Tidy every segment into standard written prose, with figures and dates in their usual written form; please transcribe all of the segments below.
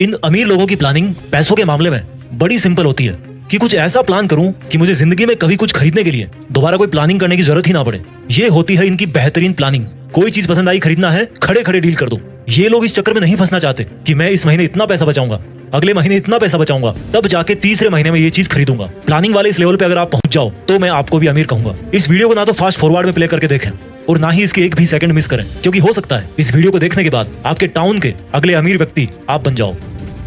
इन अमीर लोगों की प्लानिंग पैसों के मामले में बड़ी सिंपल होती है कि कुछ ऐसा प्लान करूं कि मुझे जिंदगी में कभी कुछ खरीदने के लिए दोबारा कोई प्लानिंग करने की जरूरत ही ना पड़े। ये होती है इनकी बेहतरीन प्लानिंग। कोई चीज पसंद आई, खरीदना है, खड़े खड़े डील कर दो। ये लोग इस चक्कर में नहीं फंसना चाहते कि मैं इस महीने इतना पैसा बचाऊंगा, अगले महीने इतना पैसा बचाऊंगा, तब जाके तीसरे महीने में ये चीज खरीदूंगा। प्लानिंग वाले इस लेवल पे अगर आप पहुंच जाओ तो मैं आपको भी अमीर कहूंगा। इस वीडियो को ना तो फास्ट फॉरवर्ड में प्ले करके देखें और ना ही इसके एक भी सेकंड मिस करें, क्योंकि हो सकता है इस वीडियो को देखने के बाद आपके टाउन के अगले अमीर व्यक्ति आप बन जाओ।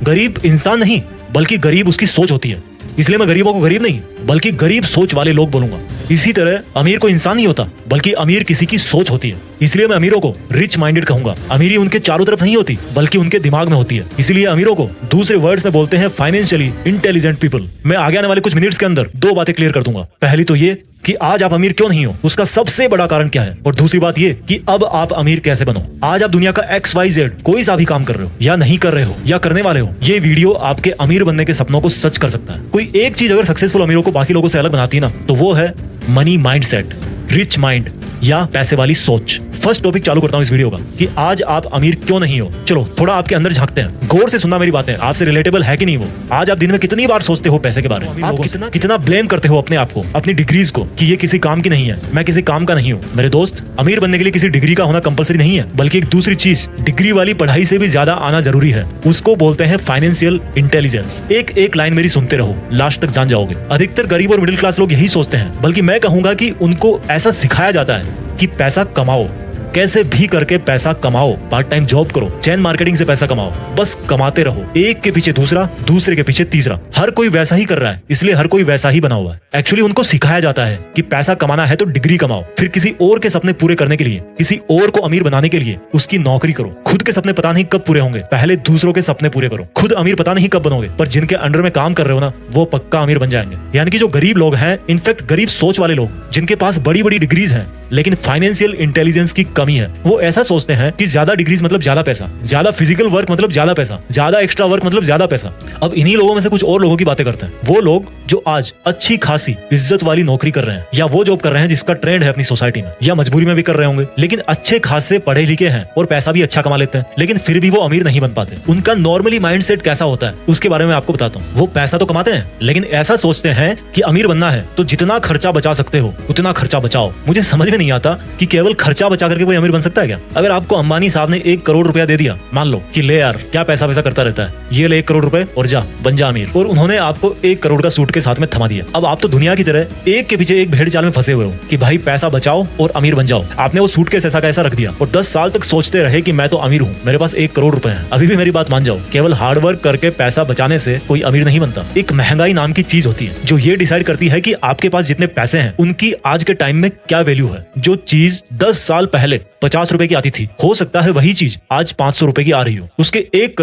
गरीब इंसान नहीं बल्कि गरीब उसकी सोच होती है, इसलिए मैं गरीबों को गरीब नहीं बल्कि गरीब सोच वाले लोग बोलूंगा। इसी तरह अमीर को इंसान नहीं होता बल्कि अमीर किसी की सोच होती है, इसलिए मैं अमीरों को रिच माइंडेड कहूंगा। अमीरी उनके चारों तरफ नहीं होती बल्कि उनके दिमाग में होती है, इसलिए अमीरों को दूसरे वर्ड्स में बोलते हैं फाइनेंशियली इंटेलिजेंट पीपल। मैं आगे आने वाले कुछ मिनट्स के अंदर दो बातें क्लियर कर दूंगा। पहली तो ये कि आज आप अमीर क्यों नहीं हो, उसका सबसे बड़ा कारण क्या है, और दूसरी बात ये कि अब आप अमीर कैसे बनो। आज आप दुनिया का XYZ कोई सा भी काम कर रहे हो या नहीं कर रहे हो या करने वाले हो, ये वीडियो आपके अमीर बनने के सपनों को सच कर सकता है। कोई एक चीज अगर सक्सेसफुल अमीरों को बाकी लोगों से अलग बनाती है ना, तो वो है मनी माइंडसेट, रिच माइंड या पैसे वाली सोच। फर्स्ट टॉपिक चालू करता हूं इस वीडियो का कि आज आप अमीर क्यों नहीं हो। चलो थोड़ा आपके अंदर झांकते हैं, गौर से सुनना मेरी बातें, आपसे रिलेटेबल है कि नहीं वो। आज आप दिन में कितनी बार सोचते हो पैसे के बारे में, आप कितना ब्लेम करते हो अपने आप को, अपनी डिग्रीज को कि ये किसी काम की नहीं है, मैं किसी काम का नहीं हूँ। मेरे दोस्त, अमीर बनने के लिए किसी डिग्री का होना कंपलसरी नहीं है, बल्कि एक दूसरी चीज डिग्री वाली पढ़ाई से भी ज्यादा आना जरूरी है। उसको बोलते हैं फाइनेंशियल इंटेलिजेंस। एक लाइन मेरी सुनते रहो, लास्ट तक जान जाओगे। अधिकतर गरीब और मिडिल क्लास लोग यही सोचते हैं, बल्कि मैं कहूंगा कि उनको ऐसा सिखाया जाता है कि पैसा कमाओ, कैसे भी करके पैसा कमाओ, पार्ट टाइम जॉब करो, चैन मार्केटिंग से पैसा कमाओ, बस कमाते रहो। एक के पीछे दूसरा, दूसरे के पीछे तीसरा। हर कोई वैसा ही कर रहा है, इसलिए हर कोई वैसा ही बना हुआ है। एक्चुअली उनको सिखाया जाता है कि पैसा कमाना है तो डिग्री कमाओ, फिर किसी और के सपने पूरे करने के लिए, किसी और को अमीर बनाने के लिए उसकी नौकरी करो। खुद के सपने पता नहीं कब पूरे होंगे, पहले दूसरों के सपने पूरे करो। खुद अमीर पता नहीं कब बनोगे, पर जिनके अंडर में काम कर रहे हो ना, वो पक्का अमीर बन जाएंगे। यानी कि जो गरीब लोग हैं, इनफैक्ट गरीब सोच वाले लोग, जिनके पास बड़ी बड़ी डिग्रीज हैं लेकिन फाइनेंशियल इंटेलिजेंस की कमी है, वो ऐसा सोचते हैं कि ज्यादा डिग्रीज मतलब ज्यादा पैसा, ज्यादा फिजिकल वर्क मतलब ज्यादा पैसा, ज्यादा एक्स्ट्रा वर्क मतलब ज्यादा पैसा। अब इन्हीं लोगों में से कुछ और लोगों की बातें करते हैं, वो लोग जो आज अच्छी खासी इज्जत वाली नौकरी कर रहे हैं या वो जॉब कर रहे हैं जिसका ट्रेंड है अपनी सोसाइटी में, या मजबूरी में भी कर रहे होंगे, लेकिन अच्छे खासे पढ़े लिखे हैं और पैसा भी अच्छा कमा लेते हैं, लेकिन फिर भी वो अमीर नहीं बन पाते। उनका नॉर्मली माइंडसेट कैसा होता है उसके बारे में आपको बताता हूँ। वो पैसा तो कमाते हैं लेकिन ऐसा सोचते हैं कि अमीर बनना है तो जितना खर्चा बचा सकते हो उतना खर्चा बचाओ। मुझे समझ में नहीं आता कि केवल खर्चा बचा करके कोई अमीर बन सकता है क्या। अगर आपको अंबानी साहब ने 1 करोड़ रुपया दे दिया, मान लो कि ले यार क्या पैसा वैसा करता रहता है, ये ले 1 करोड़ रुपए और जा बन जा अमीर, और उन्होंने आपको 1 करोड़ का सूट के साथ में थमा दिया। अब आप तो दुनिया की तरह एक के पीछे एक भेड़ चाल में फंसे हुए हो कि भाई पैसा बचाओ और अमीर बन जाओ। आपने वो सूट केस ऐसा का ऐसा रख दिया और 10 साल तक सोचते रहे कि मैं तो अमीर हूँ, मेरे पास 1 करोड़ रुपए है। अभी भी मेरी बात मान जाओ, केवल हार्ड वर्क करके पैसा बचाने से कोई अमीर नहीं बनता। एक महंगाई नाम की चीज होती है जो ये डिसाइड करती है कि आपके पास जितने पैसे हैं उनकी आज के टाइम में क्या वैल्यू है। जो चीज 10 साल पहले 50 रुपए की आती थी, हो सकता है वही चीज आज 500 रुपए की आ रही हो। उसके 1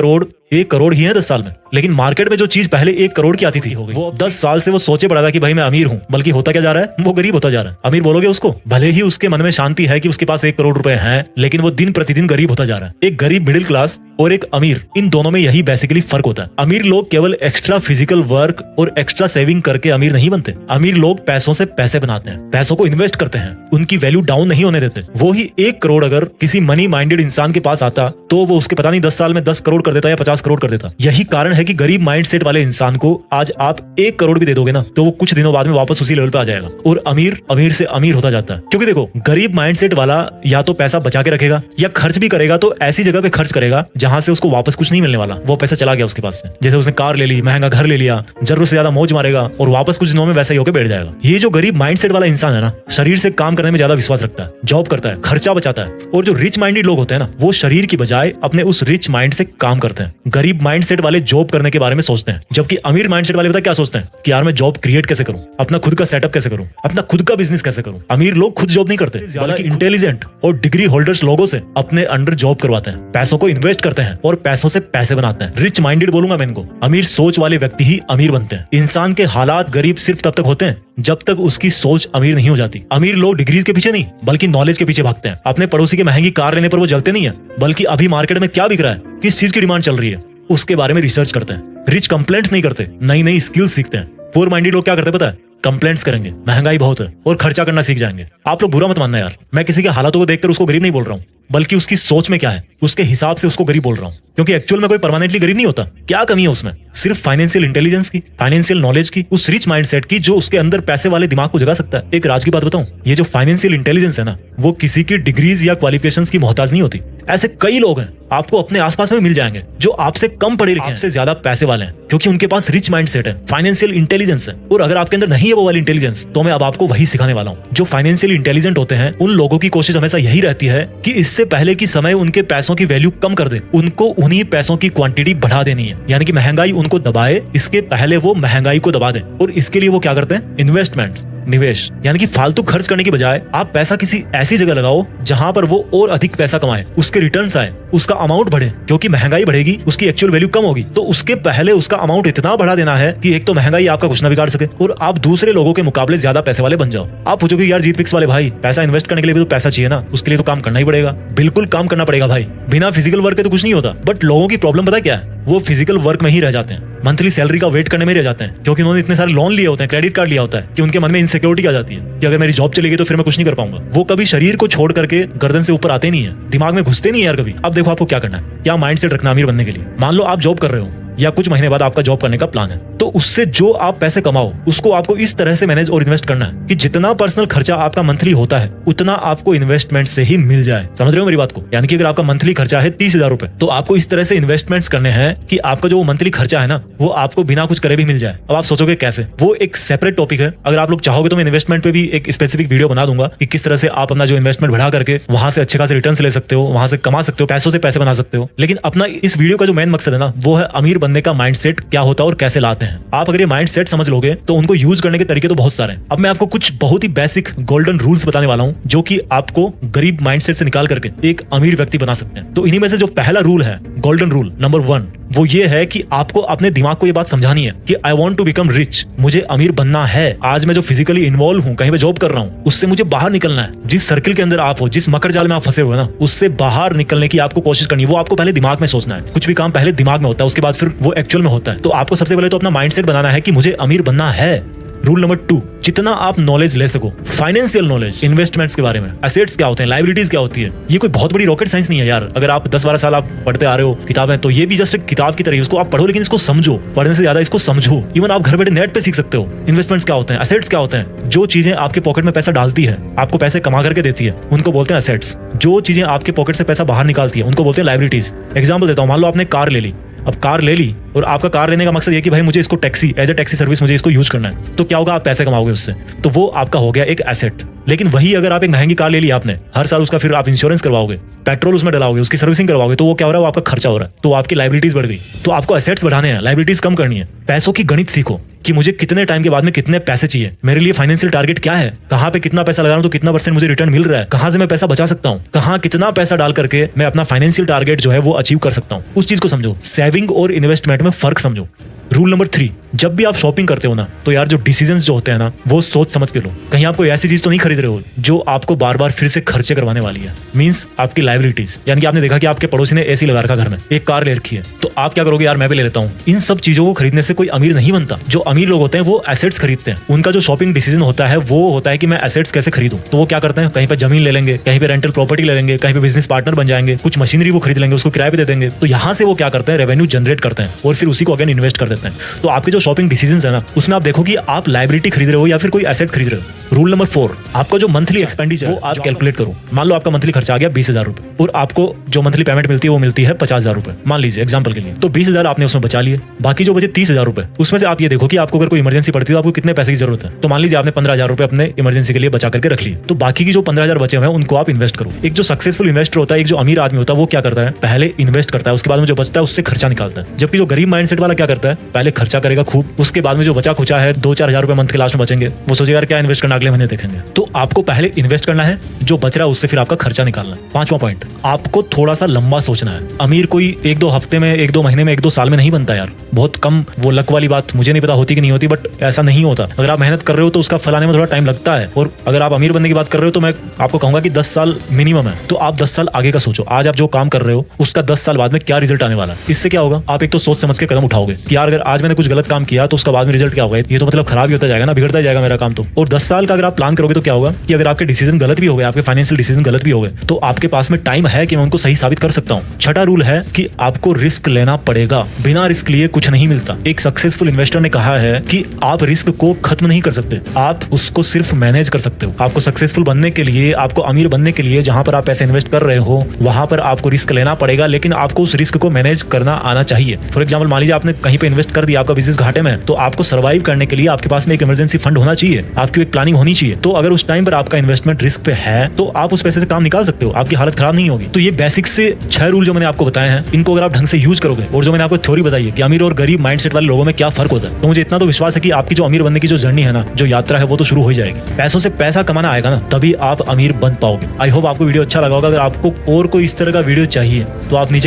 करोड़ ही है 10 साल में, लेकिन मार्केट में जो चीज पहले 1 करोड़ की आती थी हो गई। वो 10 साल से वो सोचे पड़ा था कि भाई मैं अमीर हूँ, बल्कि होता क्या जा रहा है, वो गरीब होता जा रहा है। अमीर बोलोगे उसको, भले ही उसके मन में शांति है कि उसके पास 1 करोड़ रुपए हैं, लेकिन वो दिन प्रतिदिन गरीब होता जा रहा है। एक गरीब मिडिल क्लास और एक अमीर, इन दोनों में यही बेसिकली फर्क होता है। अमीर लोग केवल एक्स्ट्रा फिजिकल वर्क और एक्स्ट्रा सेविंग करके अमीर नहीं बनते। अमीर लोग पैसों से पैसे बनाते हैं, पैसों को इन्वेस्ट करते हैं, उनकी वैल्यू डाउन नहीं होने देते। वो ही 1 करोड़ अगर किसी मनी माइंडेड इंसान के पास आता तो वो उसके पता नहीं 10 साल में 10 करोड़ कर देता या 50 करोड़ कर देता। यही कारण है कि गरीब माइंडसेट वाले इंसान को आज आप 1 करोड़ भी दे दोगे ना तो वो कुछ दिनों बाद में वापस उसी लेवल पे आ जाएगा और अमीर से अमीर होता जाता है। क्योंकि देखो, गरीब माइंडसेट वाला या तो पैसा बचा के रखेगा या खर्च भी करेगा तो ऐसी जगह पे खर्च करेगा जहां से उसको वापस कुछ नहीं मिलने वाला, वो पैसा चला गया उसके पास से। जैसे उसने कार ले ली, महंगा घर ले लिया, जरूरत से ज्यादा मौज मारेगा और वापस कुछ दिनों में वैसा ही होकर बैठ जाएगा। ये जो गरीब माइंडसेट वाला इंसान है ना, शरीर से काम करने में ज्यादा विश्वास रखता है, जॉब करता है, खर्चा बचाता है। और जो रिच माइंडेड लोग होते हैं ना, वो शरीर की बजाय अपने उस रिच माइंड से काम करते हैं। गरीब माइंडसेट वाले जॉब करने के बारे में सोचते हैं, जबकि अमीर माइंडसेट वाले पता क्या सोचते हैं कि यार मैं जॉब क्रिएट कैसे करूं, अपना खुद का सेटअप कैसे करूं, अपना खुद का बिजनेस कैसे करूं। अमीर लोग खुद जॉब नहीं करते, बल्कि इंटेलिजेंट और डिग्री होल्डर्स लोगों से अपने अंडर जॉब करवाते हैं, पैसों को इन्वेस्ट करते हैं और पैसों से पैसे बनाते हैं। रिच माइंडेड बोलूंगा मैं इनको। अमीर सोच वाले व्यक्ति ही अमीर बनते हैं। इंसान के हालात गरीब सिर्फ तब तक होते हैं जब तक उसकी सोच अमीर नहीं हो जाती। अमीर लोग डिग्रीज के पीछे नहीं बल्कि नॉलेज के पीछे भागते हैं। अपने पड़ोसी के महंगी कार लेने पर वो जलते नहीं है, बल्कि अभी मार्केट में क्या बिक रहा है, किस चीज की डिमांड चल रही है, उसके बारे में रिसर्च करते हैं। रिच कंप्लेंट्स नहीं करते, नई नई स्किल्स सीखते हैं। पुअर माइंडेड लोग क्या करते हैं पता है, कंप्लेंट्स करेंगे, महंगाई बहुत है और खर्चा करना सीख जाएंगे। आप लोग बुरा मत मानना यार, मैं किसी के हालातों को देखकर उसको गरीब नहीं बोल रहा हूँ। बल्कि उसकी सोच में क्या है उसके हिसाब से उसको गरीब बोल रहा हूँ, क्योंकि एक्चुअल में कोई परमानेंटली गरीब नहीं होता। क्या कमी है उसमें? सिर्फ फाइनेंशियल इंटेलिजेंस की, फाइनेंशियल नॉलेज की, उस रिच माइंडसेट की जो उसके अंदर पैसे वाले दिमाग को जगा सकता है। एक राज की बात बताऊं, ये जो फाइनेंशियल इंटेलिजेंस है ना, वो किसी की डिग्रीज या क्वालिफिकेशंस की मोहताज नहीं होती। ऐसे कई लोग हैं, आपको अपने आसपास में मिल जाएंगे जो आपसे कम पढ़े लिखे हैं, आपसे ज्यादा पैसे वाले हैं, क्योंकि उनके पास रिच माइंडसेट है, फाइनेंशियल इंटेलिजेंस है। और अगर आपके अंदर नहीं है वो वाली इंटेलिजेंस, तो मैं अब आपको वही सिखाने वाला हूँ। जो फाइनेंशियल इंटेलिजेंट होते हैं उन लोगों की कोशिश हमेशा यही रहती है कि इससे पहले की समय उनके पैसों की वैल्यू कम कर दे, उनको उन्हीं पैसों की क्वांटिटी बढ़ा देनी है, यानी कि महंगाई उनको दबाए, इसके पहले वो महंगाई को दबा दे। और इसके लिए वो क्या करते हैं? इन्वेस्टमेंट्स, निवेश, यानी कि फालतू खर्च करने की बजाय आप पैसा किसी ऐसी जगह लगाओ जहां पर वो और अधिक पैसा कमाए, उसके रिटर्न्स आए, उसका अमाउंट बढ़े, क्योंकि महंगाई बढ़ेगी, उसकी एक्चुअल वैल्यू कम होगी, तो उसके पहले उसका अमाउंट इतना बढ़ा देना है कि एक तो महंगाई आपका कुछ ना बिगाड़ सके और आप दूसरे लोगों के मुकाबले ज्यादा पैसे वाले बन जाओ। आप पूछोगे यार जीत पिक्स वाले भाई, पैसा इन्वेस्ट करने के लिए भी तो पैसा चाहिए ना, उसके लिए तो काम करना ही पड़ेगा। बिल्कुल काम करना पड़ेगा भाई, बिना फिजिकल वर्क के तो कुछ नहीं होता। बट लोगों की प्रॉब्लम पता क्या है? वो फिजिकल वर्क में ही रह जाते हैं, मंथली सैलरी का वेट करने में रह जाते हैं, क्योंकि उन्होंने इतने सारे लोन लिए होते हैं, क्रेडिट कार्ड लिया होता है, कि उनके मन में इनसिक्योरिटी आ जाती है कि अगर मेरी जॉब चली गई तो फिर मैं कुछ नहीं कर पाऊंगा। वो कभी शरीर को छोड़ करके गर्दन से ऊपर आते नहीं है, दिमाग में घुसते नहीं है यार कभी। अब देखो आपको क्या करना है, क्या माइंडसेट रखना अमीर बनने के लिए। मान लो आप जॉब कर रहे हो या कुछ महीने बाद आपका जॉब करने का प्लान है, तो उससे जो आप पैसे कमाओ उसको आपको इस तरह से मैनेज और इन्वेस्ट करना है कि जितना पर्सनल खर्चा आपका मंथली होता है उतना आपको इन्वेस्टमेंट से ही मिल जाए। समझ रहे हो मेरी बात को? यानी कि अगर आपका मंथली खर्चा है 30,000 रुपए, तो आपको इस तरह से इन्वेस्टमेंट्स करने हैं कि आपका जो मंथली खर्चा है ना, वो आपको बिना कुछ करे भी मिल जाए। अब आप सोचोगे कैसे? वो एक सेपरेट टॉपिक है। अगर आप लोग चाहोगे तो मैं इन्वेस्टमेंट पे भी एक स्पेसिफिक वीडियो बना दूंगा कि किस तरह से आप अपना जो इन्वेस्टमेंट बढ़ा करके वहां से अच्छे खासे रिटर्न्स ले सकते हो, वहां से कमा सकते हो, पैसों से पैसे बना सकते हो। लेकिन अपना इस वीडियो का जो मेन मकसद है ना, वो है अमीर बनने का माइंडसेट क्या होता है और कैसे लाते हैं। आप अगर ये माइंडसेट समझ लोगे तो उनको यूज करने के तरीके तो बहुत सारे हैं। अब मैं आपको कुछ बहुत ही बेसिक गोल्डन रूल्स बताने वाला हूं जो कि आपको गरीब माइंडसेट से निकाल करके एक अमीर व्यक्ति बना सकते हैं। तो इन्हीं में से जो पहला रूल है, गोल्डन रूल नंबर 1, वो ये है कि आपको अपने दिमाग को ये बात समझानी है कि I want to become rich, मुझे अमीर बनना है। आज मैं जो फिजिकली इन्वॉल्व हूं, कहीं पे जॉब कर रहा हूं, उससे मुझे बाहर निकलना है। जिस सर्किल के अंदर आप हो, जिस मकर जाल में आप फंसे हुए ना, उससे बाहर निकलने की आपको कोशिश करनी है। वो आपको पहले दिमाग में सोचना है। कुछ भी काम पहले दिमाग में होता है, उसके बाद फिर वो एक्चुअल में होता है। तो आपको सबसे पहले तो अपना माइंडसेट बनाना है कि मुझे अमीर बनना है। रूल नंबर 2, जितना आप नॉलेज ले सको, फाइनेंशियल नॉलेज, इन्वेस्टमेंट्स के बारे में, एसेट्स क्या होते हैं, लायबिलिटीज क्या होती है, ये कोई बहुत बड़ी रॉकेट साइंस नहीं है यार। अगर आप 10-12 साल आप पढ़ते आ रहे हो किताबें, तो ये भी जस्ट एक किताब की तरह, इसको आप पढ़ो लेकिन इसको समझो, पढ़ने से ज्यादा इसको समझो। इवन आप घर बैठे नेट पे सीख सकते हो। इन्वेस्टमेंट्स क्या होते हैं, एसेट्स क्या होते हैं, जो चीजें आपके पॉकेट में पैसा डालती है, आपको पैसे कमा करके देती है, उनको बोलते हैं एसेट्स। जो चीजें आपके पॉकेट से पैसा बाहर निकालती है, उनको बोलते हैं लायबिलिटीज। एग्जाम्पल देता हूँ, मान लो आपने कार ले ली। अब कार ले ली और आपका कार लेने का मकसद ये कि भाई मुझे इसको taxi, as a taxi service मुझे इसको यूज करना है, तो क्या होगा? आप पैसे कमाओगे उससे, तो वो आपका हो गया एक एसेट। लेकिन वही अगर आप एक महंगी कार ले ली आपने, हर साल उसका फिर आप इंश्योरेंस करवाओगे, पेट्रोल उसमें डलाओगे, उसकी सर्विसिंग करवाओगे, तो वो क्या हो रहा है? वो आपका खर्चा हो रहा है। तो आपकी लायबिलिटीज बढ़ गई। तो आपको एसेट्स बढ़ाने हैं, लायबिलिटीज कम करनी है। पैसों की गणित सीखो कि मुझे कितने टाइम के बाद में कितने पैसे चाहिए, मेरे लिए फाइनेंशियल टारगेट क्या है, कहाँ पे कितना पैसा लगा रहा हूँ तो कितना % मुझे रिटर्न मिल रहा है, कहाँ से मैं पैसा बचा सकता हूँ, कहाँ कितना पैसा डाल करके मैं अपना फाइनेंशियल टारगेट जो है वो अचीव कर सकता हूँ। उस चीज को समझो। सेविंग और इन्वेस्टमेंट में फर्क समझो। रूल नंबर 3, जब भी आप शॉपिंग करते हो ना, तो यार जो डिसीजंस जो होते हैं ना, वो सोच समझ के लो। कहीं आप कोई ऐसी चीज तो नहीं खरीद रहे हो जो आपको बार बार फिर से खर्चे करवाने वाली है। मींस आपकी लायबिलिटीज, यानी कि आपने देखा कि आपके पड़ोसी ने एसी लगा रखा घर में, एक कार ले रखी है, तो आप क्या करोगे? यार मैं भी ले लेता हूँ। इन सब चीजों को खरीदने से कोई अमीर नहीं बनता। जो अमीर लोग होते हैं वो एसेट्स खरीदते हैं। उनका जो शॉपिंग डिसीजन होता है वो होता है कि मैं एसेट्स कैसे खरीदूं। तो वो क्या करते हैं? कहीं पे जमीन ले लेंगे, कहीं पे रेंटल प्रॉपर्टी ले लेंगे, कहीं पे बिजनेस पार्टनर बन जाएंगे, कुछ मशीनरी वो खरीद लेंगे, उसको किराए पे दे देंगे। तो यहाँ से वो क्या करते हैं? रेवेन्यू जनरेट करते हैं और फिर उसी को अगेन इन्वेस्ट कर देते हैं। तो आपके जो शॉपिंग डिसीजंस है ना, उसमें आप देखो कि आप लायबिलिटी खरीद रहे हो या फिर कोई एसेट खरीद रहे हो। रूल नंबर 4, आपका जो मंथली एक्सपेंडिचर वो आप कैलकुलेट करो। मान लो आपका मंथली खर्चा आ गया 20,000 रुपए और आपको जो मंथली पेमेंट मिलती है वो मिलती है 50,000 रुपए, मान लीजिए एग्जांपल के लिए। तो 20,000 आपने उसमें बचा लिए, बाकी जो बचे 30,000 रुपए, उसमें से आप ये देखो कि आपको अगर कोई इमरजेंसी पड़ती है तो आपको कितने पैसे की जरूरत है। तो मान लीजिए आपने 15,000 रुपए अपने इमरजेंसी के लिए बचा करके रख लिए, तो बाकी की जो 15,000 बचे हुए हैं उनको आप इन्वेस्ट करो। एक जो सक्सेसफुल इन्वेस्टर होता है, एक जो अमीर आदमी होता है, वो क्या करता है? पहले इन्वेस्ट करता है, उसके बाद में जो बचता है उससे खर्चा निकालता है। जबकि जो गरीब माइंडसेट वाला क्या करता है? पहले खर्चा करेगा खूब, उसके बाद में जो बचा खुचा है 2-4 हजार रुपए मंथ के लास्ट में बचेंगे, वो सोचेगा क्या इन्वेस्ट करना, अगले महीने देखेंगे। तो आपको पहले इन्वेस्ट करना है, जो बच रहा है उससे फिर आपका खर्चा निकालना है। 5वां पॉइंट, आपको थोड़ा सा लंबा सोचना है। अमीर कोई 1-2 हफ्ते में, 1-2 महीने में, 1-2 साल में नहीं बनता यार। बहुत कम, वो लक वाली बात मुझे नहीं पता होती कि नहीं होती, बट ऐसा नहीं होता। अगर आप मेहनत कर रहे हो तो उसका फल आने में थोड़ा टाइम लगता है। और अगर आप अमीर बनने की बात कर रहे हो तो मैं आपको कहूंगा कि 10 साल मिनिमम है। तो आप 10 साल आगे का सोचो। आज आप जो काम कर रहे हो उसका 10 साल बाद में क्या रिजल्ट आने वाला है। इससे क्या होगा? आप एक तो सोच समझ के कदम उठाओगे कि यार अगर आज मैंने कुछ गलत काम किया तो उसका बाद में रिजल्ट क्या होगा। ये तो मतलब खराब ही होता जाएगा ना, बिगड़ता जाएगा मेरा काम तो। और 10 साल साल का अगर आप प्लान करोगे तो क्या होगा कि अगर आपके डिसीजन गलत भी हो गए, आपके फाइनेंशियल डिसीजन गलत भी हो गए, तो आपके पास में टाइम है कि मैं उनको सही साबित कर सकता हूँ। छठा रूल है कि आपको रिस्क लेना पड़ेगा, बिना रिस्क लिए कुछ नहीं मिलता। एक सक्सेसफुल इन्वेस्टर ने कहा है कि आप रिस्क को खत्म नहीं कर सकते, आप उसको सिर्फ मैनेज कर सकते हो। आपको सक्सेसफुल बनने के लिए, आपको अमीर बनने के लिए जहां पर आप पैसे इन्वेस्ट कर रहे हो वहां पर आपको रिस्क लेना पड़ेगा, लेकिन आपको उस रिस्क को मैनेज करना आना चाहिए। फॉर एग्जाम्पल, मान लीजिए आपने कहीं पे इन्वेस्ट कर दिया, आपका बिजनेस घाटे में, तो आपको सर्वाइव करने के लिए आपके पास में एक इमरजेंसी फंड होना चाहिए, आपकी एक प्लानिंग होनी चाहिए। तो अगर उस टाइम पर आपका इन्वेस्टमेंट रिस्क पे है तो आप उस पैसे से काम निकाल सकते हो, आपकी हालत खराब नहीं होगी। तो ये बेसिक से 6 रूल जो मैंने आपको बताए हैं, इनको अगर आप ढंग से यूज करोगे, और जो मैंने आपको थ्योरी बताई है कि अमीर और गरीब माइंडसेट वाले लोगों में क्या फर्क होता है, तो मुझे इतना तो विश्वास है कि आपकी जो अमीर बनने की जो जर्नी है ना, जो यात्रा है, वो तो शुरू हो जाएगी। पैसों से पैसा कमाना आएगा ना, तभी आप अमीर बन पाओगे। आई होप आपको वीडियो अच्छा लगा होगा। अगर आपको और कोई इस तरह का वीडियो चाहिए तो आप नीचे